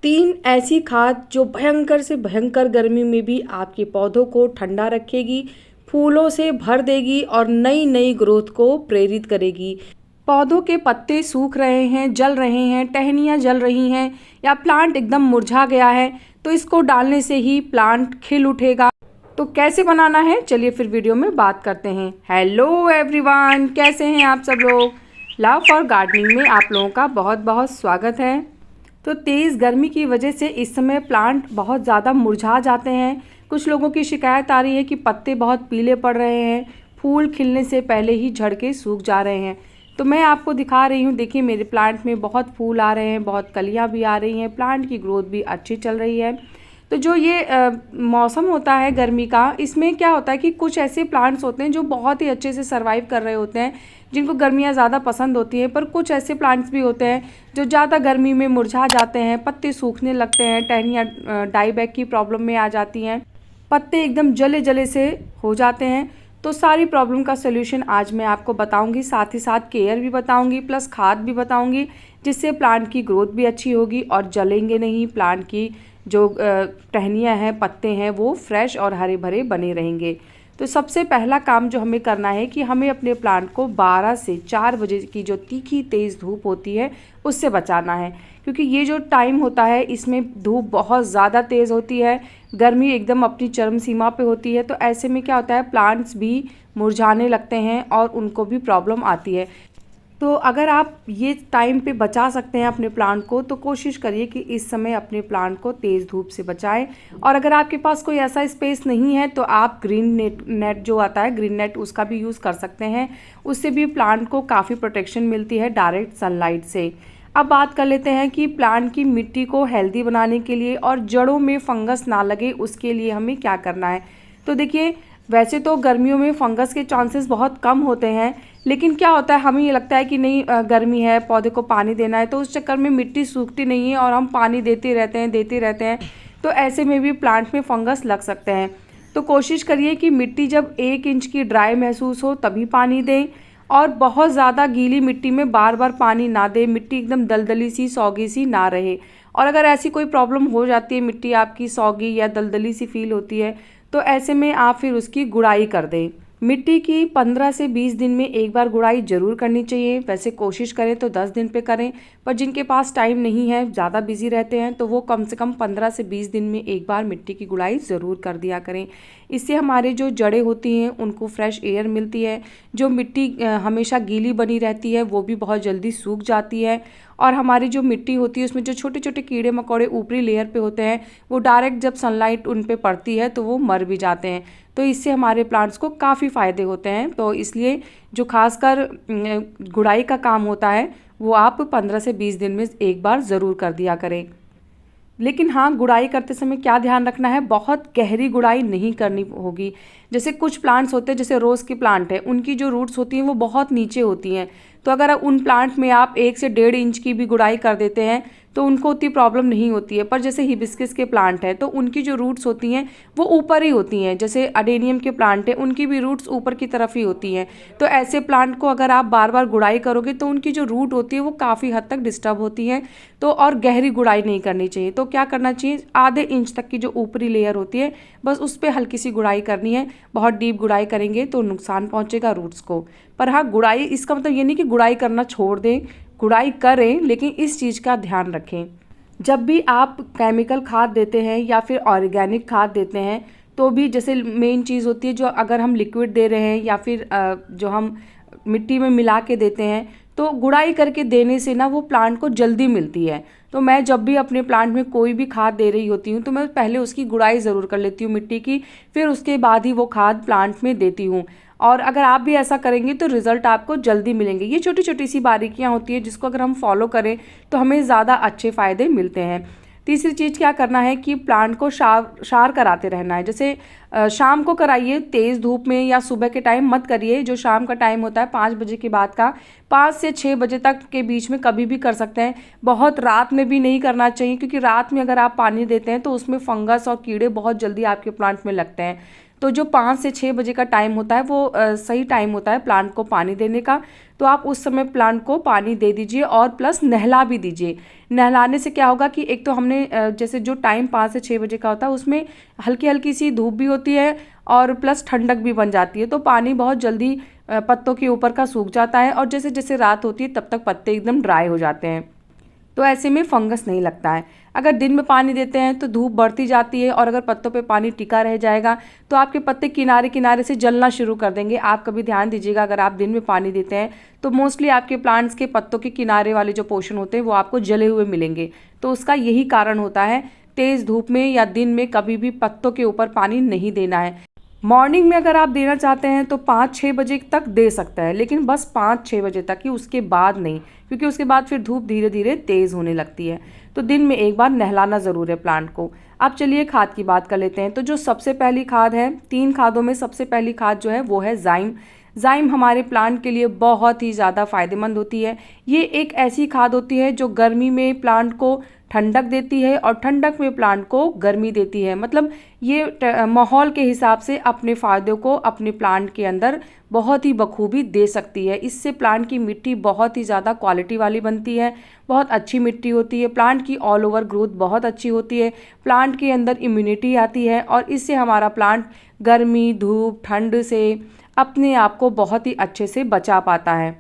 3 ऐसी खाद जो भयंकर से भयंकर गर्मी में भी आपके पौधों को ठंडा रखेगी, फूलों से भर देगी और नई नई ग्रोथ को प्रेरित करेगी। पौधों के पत्ते सूख रहे हैं, जल रहे हैं, टहनियाँ जल रही हैं या प्लांट एकदम मुरझा गया है, तो इसको डालने से ही प्लांट खिल उठेगा। तो कैसे बनाना है, चलिए फिर वीडियो में बात करते हैं। हेलो एवरीवन, कैसे हैं आप सब लोग। लव फॉर गार्डनिंग में आप लोगों का बहुत बहुत स्वागत है। तो तेज़ गर्मी की वजह से इस समय प्लांट बहुत ज़्यादा मुरझा जाते हैं। कुछ लोगों की शिकायत आ रही है कि पत्ते बहुत पीले पड़ रहे हैं, फूल खिलने से पहले ही झड़ के सूख जा रहे हैं। तो मैं आपको दिखा रही हूँ, देखिए मेरे प्लांट में बहुत फूल आ रहे हैं, बहुत कलियाँ भी आ रही हैं, प्लांट की ग्रोथ भी अच्छी चल रही है। तो जो ये मौसम होता है गर्मी का, इसमें क्या होता है कि कुछ ऐसे प्लांट्स होते हैं जो बहुत ही अच्छे से सर्वाइव कर रहे होते हैं, जिनको गर्मियाँ ज़्यादा पसंद होती हैं। पर कुछ ऐसे प्लांट्स भी होते हैं जो ज़्यादा गर्मी में मुरझा जाते हैं, पत्ते सूखने लगते हैं, टहनियाँ डाई बैक की प्रॉब्लम में आ जाती हैं, पत्ते एकदम जले जले से हो जाते हैं। तो सारी प्रॉब्लम का सोल्यूशन आज मैं आपको बताऊंगी, साथ ही साथ केयर भी बताऊंगी, प्लस खाद भी बताऊंगी, जिससे प्लांट की ग्रोथ भी अच्छी होगी और जलेंगे नहीं। प्लांट की जो टहनियाँ हैं, पत्ते हैं, वो फ्रेश और हरे भरे बने रहेंगे। तो सबसे पहला काम जो हमें करना है कि हमें अपने प्लांट को 12 से 4 बजे की जो तीखी तेज़ धूप होती है उससे बचाना है, क्योंकि ये जो टाइम होता है इसमें धूप बहुत ज़्यादा तेज़ होती है, गर्मी एकदम अपनी चरम सीमा पे होती है। तो ऐसे में क्या होता है, प्लांट्स भी मुरझाने लगते हैं और उनको भी प्रॉब्लम आती है। तो अगर आप ये टाइम पे बचा सकते हैं अपने प्लांट को, तो कोशिश करिए कि इस समय अपने प्लांट को तेज़ धूप से बचाएं। और अगर आपके पास कोई ऐसा स्पेस नहीं है तो आप ग्रीन नेट जो आता है, ग्रीन नेट, उसका भी यूज़ कर सकते हैं। उससे भी प्लांट को काफ़ी प्रोटेक्शन मिलती है डायरेक्ट सनलाइट से। अब बात कर लेते हैं कि प्लांट की मिट्टी को हेल्दी बनाने के लिए और जड़ों में फंगस ना लगे उसके लिए हमें क्या करना है। तो देखिए, वैसे तो गर्मियों में फंगस के चांसेस बहुत कम होते हैं, लेकिन क्या होता है, हमें ये लगता है कि नहीं गर्मी है, पौधे को पानी देना है, तो उस चक्कर में मिट्टी सूखती नहीं है और हम पानी देते रहते हैं। तो ऐसे में भी प्लांट में फंगस लग सकते हैं। तो कोशिश करिए कि मिट्टी जब 1 इंच की ड्राई महसूस हो तभी पानी दें, और बहुत ज़्यादा गीली मिट्टी में बार बार पानी ना दें। मिट्टी एकदम दलदली सी, सौगी सी ना रहे। और अगर ऐसी कोई प्रॉब्लम हो जाती है, मिट्टी आपकी सौगी या दलदली सी फील होती है, तो ऐसे में आप फिर उसकी गुड़ाई कर दें। मिट्टी की 15 से 20 दिन में एक बार गुड़ाई ज़रूर करनी चाहिए। वैसे कोशिश करें तो 10 दिन पे करें, पर जिनके पास टाइम नहीं है, ज़्यादा बिजी रहते हैं, तो वो कम से कम 15 से 20 दिन में एक बार मिट्टी की गुड़ाई ज़रूर कर दिया करें। इससे हमारे जो जड़ें होती हैं उनको फ्रेश एयर मिलती है। जो मिट्टी हमेशा गीली बनी रहती है वो भी बहुत जल्दी सूख जाती है। और हमारी जो मिट्टी होती है उसमें जो छोटे छोटे कीड़े मकोड़े ऊपरी लेयर पे होते हैं, वो डायरेक्ट जब सनलाइट उन पे पड़ती है तो वो मर भी जाते हैं। तो इससे हमारे प्लांट्स को काफ़ी फ़ायदे होते हैं। तो इसलिए जो खासकर गुड़ाई का काम होता है वो आप 15 से 20 दिन में एक बार ज़रूर कर दिया करें। लेकिन हाँ, गुड़ाई करते समय क्या ध्यान रखना है, बहुत गहरी गुड़ाई नहीं करनी होगी। जैसे कुछ प्लांट्स होते हैं, जैसे रोज़ के प्लांट है, उनकी जो रूट्स होती हैं वो बहुत नीचे होती हैं। तो अगर उन प्लांट में आप 1 से 1.5 इंच की भी गुड़ाई कर देते हैं तो उनको उतनी प्रॉब्लम नहीं होती है। पर जैसे हिबिस्कस के प्लांट है तो उनकी जो रूट्स होती हैं वो ऊपर ही होती हैं। जैसे अडेनियम के प्लांट है, उनकी भी रूट्स ऊपर की तरफ ही होती हैं। तो ऐसे प्लांट को अगर आप बार बार गुड़ाई करोगे तो उनकी जो रूट होती है वो काफ़ी हद तक डिस्टर्ब होती है। तो और गहरी गुड़ाई नहीं करनी चाहिए। तो क्या करना चाहिए, आधे इंच तक की जो ऊपरी लेयर होती है बस उस पर हल्की सी गुड़ाई करनी है। बहुत डीप गुड़ाई करेंगे तो नुकसान पहुंचेगा रूट्स को। पर हाँ, गुड़ाई, इसका मतलब ये नहीं कि गुड़ाई करना छोड़ दें, गुड़ाई करें, लेकिन इस चीज़ का ध्यान रखें। जब भी आप केमिकल खाद देते हैं या फिर ऑर्गेनिक खाद देते हैं, तो भी जैसे मेन चीज़ होती है, जो अगर हम लिक्विड दे रहे हैं या फिर जो हम मिट्टी में मिला के देते हैं, तो गुड़ाई करके देने से ना वो प्लांट को जल्दी मिलती है। तो मैं जब भी अपने प्लांट में कोई भी खाद दे रही होती हूँ तो मैं पहले उसकी गुड़ाई ज़रूर कर लेती हूँ मिट्टी की, फिर उसके बाद ही वो खाद प्लांट में देती हूँ। और अगर आप भी ऐसा करेंगे तो रिज़ल्ट आपको जल्दी मिलेंगे। ये छोटी छोटी सी बारीकियाँ होती है जिसको अगर हम फॉलो करें तो हमें ज़्यादा अच्छे फ़ायदे मिलते हैं। तीसरी चीज़ क्या करना है कि प्लांट को शार कराते रहना है। जैसे शाम को कराइए, तेज़ धूप में या सुबह के टाइम मत करिए। जो शाम का टाइम होता है 5 बजे के बाद का, 5 से 6 बजे तक के बीच में कभी भी कर सकते हैं। बहुत रात में भी नहीं करना चाहिए, क्योंकि रात में अगर आप पानी देते हैं तो उसमें फंगस और कीड़े बहुत जल्दी आपके प्लांट में लगते हैं। तो जो 5 से 6 बजे का टाइम होता है वो सही टाइम होता है प्लांट को पानी देने का। तो आप उस समय प्लांट को पानी दे दीजिए और प्लस नहला भी दीजिए। नहलाने से क्या होगा कि एक तो हमने जैसे जो टाइम 5 से 6 बजे का होता है उसमें हल्की हल्की सी धूप भी होती है और प्लस ठंडक भी बन जाती है, तो पानी बहुत जल्दी पत्तों के ऊपर का सूख जाता है और जैसे जैसे रात होती है तब तक पत्ते एकदम ड्राई हो जाते हैं। तो ऐसे में फंगस नहीं लगता है। अगर दिन में पानी देते हैं तो धूप बढ़ती जाती है और अगर पत्तों पे पानी टिका रह जाएगा तो आपके पत्ते किनारे किनारे से जलना शुरू कर देंगे। आप कभी ध्यान दीजिएगा, अगर आप दिन में पानी देते हैं तो मोस्टली आपके प्लांट्स के पत्तों के किनारे वाले जो पोर्शन होते हैं वो आपको जले हुए मिलेंगे। तो उसका यही कारण होता है। तेज़ धूप में या दिन में कभी भी पत्तों के ऊपर पानी नहीं देना है। मॉर्निंग में अगर आप देना चाहते हैं तो 5-6 बजे तक दे सकता है, लेकिन बस 5-6 बजे तक ही, उसके बाद नहीं, क्योंकि उसके बाद फिर धूप धीरे धीरे तेज़ होने लगती है। तो दिन में एक बार नहलाना ज़रूर है प्लांट को। अब चलिए खाद की बात कर लेते हैं। तो जो सबसे पहली खाद है, 3 खादों में सबसे पहली खाद जो है वो है जाइम। जाइम हमारे प्लांट के लिए बहुत ही ज़्यादा फ़ायदेमंद होती है। ये एक ऐसी खाद होती है जो गर्मी में प्लांट को ठंडक देती है और ठंडक में प्लांट को गर्मी देती है। मतलब ये माहौल के हिसाब से अपने फ़ायदों को अपने प्लांट के अंदर बहुत ही बखूबी दे सकती है। इससे प्लांट की मिट्टी बहुत ही ज़्यादा क्वालिटी वाली बनती है, बहुत अच्छी मिट्टी होती है, प्लांट की ऑल ओवर ग्रोथ बहुत अच्छी होती है, प्लांट के अंदर इम्यूनिटी आती है और इससे हमारा प्लांट गर्मी, धूप, ठंड से अपने आप को बहुत ही अच्छे से बचा पाता है।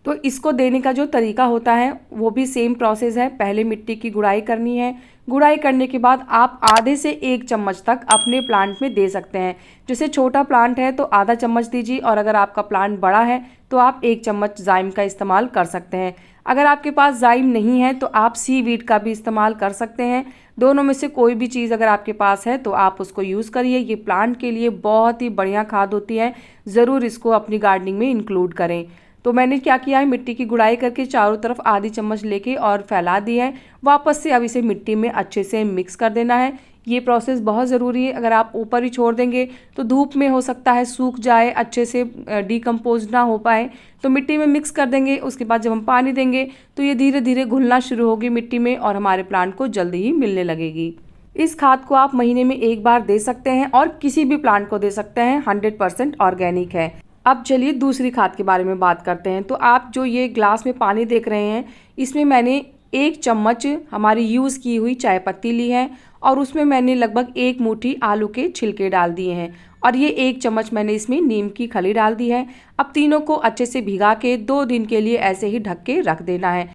तो इसको देने का जो तरीका होता है वो भी सेम प्रोसेस है। पहले मिट्टी की गुड़ाई करनी है। गुड़ाई करने के बाद आप आधे से 1 चम्मच तक अपने प्लांट में दे सकते हैं। जैसे छोटा प्लांट है तो आधा चम्मच दीजिए और अगर आपका प्लांट बड़ा है तो आप 1 चम्मच जाइम का इस्तेमाल कर सकते हैं। अगर आपके पास जाइम नहीं है तो आप सीवीड का भी इस्तेमाल कर सकते हैं। दोनों में से कोई भी चीज़ अगर आपके पास है तो आप उसको यूज़ करिए। ये प्लांट के लिए बहुत ही बढ़िया खाद होती है, ज़रूर इसको अपनी गार्डनिंग में इंक्लूड करें। तो मैंने क्या किया है, मिट्टी की गुड़ाई करके चारों तरफ आधी चम्मच लेके और फैला दी है। वापस से अब इसे मिट्टी में अच्छे से मिक्स कर देना है। ये प्रोसेस बहुत ज़रूरी है। अगर आप ऊपर ही छोड़ देंगे तो धूप में हो सकता है सूख जाए, अच्छे से डिकम्पोज ना हो पाए। तो मिट्टी में मिक्स कर देंगे, उसके बाद जब हम पानी देंगे तो ये धीरे धीरे घुलना शुरू होगी मिट्टी में और हमारे प्लांट को जल्दी ही मिलने लगेगी। इस खाद को आप महीने में 1 बार दे सकते हैं और किसी भी प्लांट को दे सकते हैं। 100% ऑर्गेनिक है। अब चलिए दूसरी खाद के बारे में बात करते हैं। तो आप जो ये ग्लास में पानी देख रहे हैं, इसमें मैंने 1 चम्मच हमारी यूज़ की हुई चाय पत्ती ली है और उसमें मैंने लगभग 1 मुट्ठी आलू के छिलके डाल दिए हैं और ये 1 चम्मच मैंने इसमें नीम की खली डाल दी है। अब तीनों को अच्छे से भिगा के 2 दिन के लिए ऐसे ही ढक के रख देना है।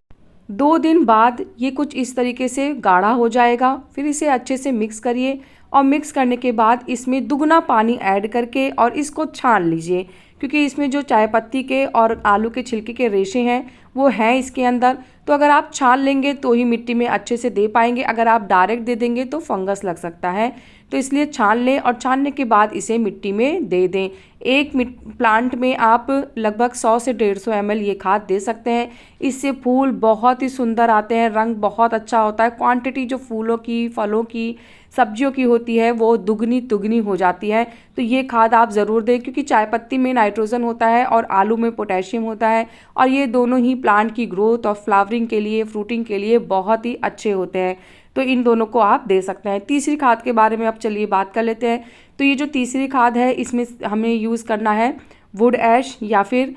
2 दिन बाद ये कुछ इस तरीके से गाढ़ा हो जाएगा। फिर इसे अच्छे से मिक्स करिए और मिक्स करने के बाद इसमें दुगना पानी ऐड करके और इसको छान लीजिए, क्योंकि इसमें जो चाय पत्ती के और आलू के छिलके के रेशे हैं वो हैं इसके अंदर। तो अगर आप छान लेंगे तो ही मिट्टी में अच्छे से दे पाएंगे। अगर आप डायरेक्ट दे देंगे तो फंगस लग सकता है। तो इसलिए छान लें और छानने के बाद इसे मिट्टी में दे दें। एक प्लांट में आप लगभग 100 से 150 ml ये खाद दे सकते हैं। इससे फूल बहुत ही सुंदर आते हैं, रंग बहुत अच्छा होता है। क्वांटिटी जो फूलों की, फलों की, सब्जियों की होती है वो दुगनी तुगनी हो जाती है। तो ये खाद आप ज़रूर दें, क्योंकि चाय पत्ती में नाइट्रोजन होता है और आलू में पोटेशियम होता है और ये दोनों ही प्लांट की ग्रोथ और फ्लावरिंग के लिए, फ्रूटिंग के लिए बहुत ही अच्छे होते हैं। तो इन दोनों को आप दे सकते हैं। तीसरी खाद के बारे में अब चलिए बात कर लेते हैं। तो ये जो तीसरी खाद है इसमें हमें यूज़ करना है वुड ऐश, या फिर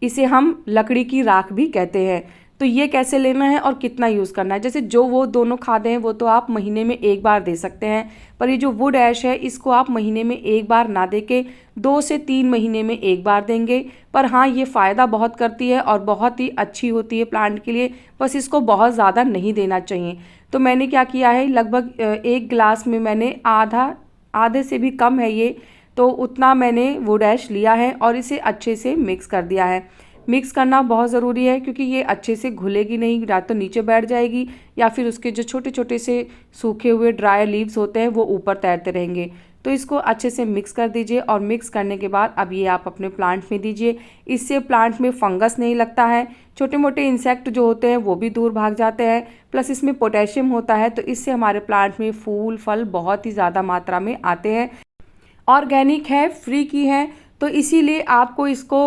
इसे हम लकड़ी की राख भी कहते हैं। तो ये कैसे लेना है और कितना यूज़ करना है, जैसे जो वो दोनों खादें हैं वो तो आप महीने में 1 बार दे सकते हैं, पर ये जो वुड ऐश है इसको आप महीने में 1 बार ना दे के 2 से 3 महीने में 1 बार देंगे। पर हाँ, ये फ़ायदा बहुत करती है और बहुत ही अच्छी होती है प्लांट के लिए, बस इसको बहुत ज़्यादा नहीं देना चाहिए। तो मैंने क्या किया है, लगभग 1 गिलास में मैंने आधे से भी कम है ये, तो उतना मैंने वुड ऐश लिया है और इसे अच्छे से मिक्स कर दिया है। मिक्स करना बहुत ज़रूरी है, क्योंकि ये अच्छे से घुलेगी नहीं, या तो नीचे बैठ जाएगी या फिर उसके जो छोटे छोटे से सूखे हुए ड्राई लीव्स होते हैं वो ऊपर तैरते रहेंगे। तो इसको अच्छे से मिक्स कर दीजिए और मिक्स करने के बाद अब ये आप अपने प्लांट में दीजिए। इससे प्लांट में फंगस नहीं लगता है, छोटे मोटे इंसेक्ट जो होते हैं वो भी दूर भाग जाते हैं, प्लस इसमें पोटेशियम होता है। तो इससे हमारे प्लांट में फूल फल बहुत ही ज़्यादा मात्रा में आते हैं। ऑर्गेनिक है, फ्री की है, तो इसीलिए आपको इसको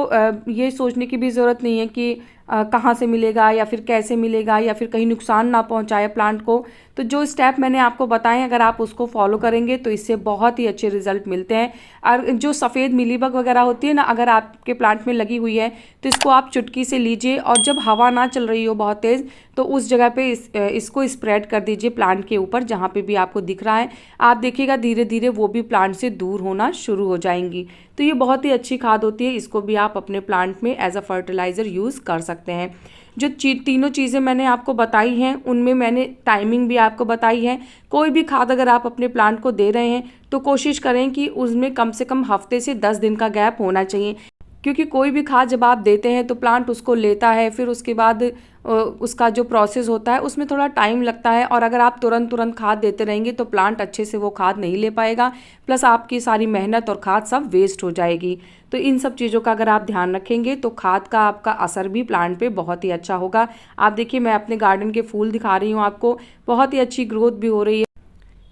ये सोचने की भी ज़रूरत नहीं है कि कहाँ से मिलेगा या फिर कैसे मिलेगा या फिर कहीं नुकसान ना पहुँचाए प्लांट को। तो जो स्टेप मैंने आपको बताए अगर आप उसको फॉलो करेंगे तो इससे बहुत ही अच्छे रिजल्ट मिलते हैं। और जो सफ़ेद मिलीबग वगैरह होती है ना, अगर आपके प्लांट में लगी हुई है तो इसको आप चुटकी से लीजिए और जब हवा ना चल रही हो बहुत तेज़ तो उस जगह पे इसको स्प्रेड कर दीजिए प्लांट के ऊपर जहाँ पे भी आपको दिख रहा है। आप देखिएगा धीरे धीरे वो भी प्लांट से दूर होना शुरू हो जाएंगी। तो ये बहुत ही अच्छी खाद होती है, इसको भी आप अपने प्लांट में एज अ फर्टिलाइज़र यूज़ कर सकते हैं। जो तीनों चीज़ें मैंने आपको बताई हैं उनमें मैंने टाइमिंग भी आपको बताई है। कोई भी खाद अगर आप अपने प्लांट को दे रहे हैं तो कोशिश करें कि उसमें कम से कम हफ्ते से 10 दिन का गैप होना चाहिए, क्योंकि कोई भी खाद जब आप देते हैं तो प्लांट उसको लेता है, फिर उसके बाद उसका जो प्रोसेस होता है उसमें थोड़ा टाइम लगता है। और अगर आप तुरंत खाद देते रहेंगे तो प्लांट अच्छे से वो खाद नहीं ले पाएगा, प्लस आपकी सारी मेहनत और खाद सब वेस्ट हो जाएगी। तो इन सब चीज़ों का अगर आप ध्यान रखेंगे तो खाद का आपका असर भी प्लांट पे बहुत ही अच्छा होगा। आप देखिए मैं अपने गार्डन के फूल दिखा रही हूँ आपको, बहुत ही अच्छी ग्रोथ भी हो रही है।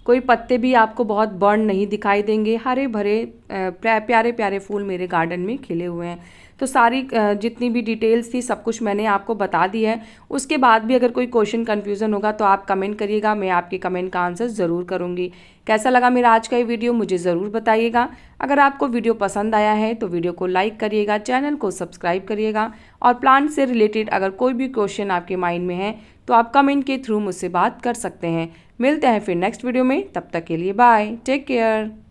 कोई पत्ते भी आपको बहुत बर्न नहीं दिखाई देंगे, हरे भरे प्यारे प्यारे फूल मेरे गार्डन में खिले हुए हैं। तो सारी जितनी भी डिटेल्स थी सब कुछ मैंने आपको बता दी है। उसके बाद भी अगर कोई क्वेश्चन कन्फ्यूज़न होगा तो आप कमेंट करिएगा, मैं आपके कमेंट का आंसर ज़रूर करूँगी। कैसा लगा मेरा आज का ये वीडियो मुझे ज़रूर बताइएगा। अगर आपको वीडियो पसंद आया है तो वीडियो को लाइक करिएगा, चैनल को सब्सक्राइब करिएगा और प्लांट से रिलेटेड अगर कोई भी क्वेश्चन आपके माइंड में है तो आप कमेंट के थ्रू मुझसे बात कर सकते हैं। मिलते हैं फिर नेक्स्ट वीडियो में, तब तक के लिए बाय, टेक केयर।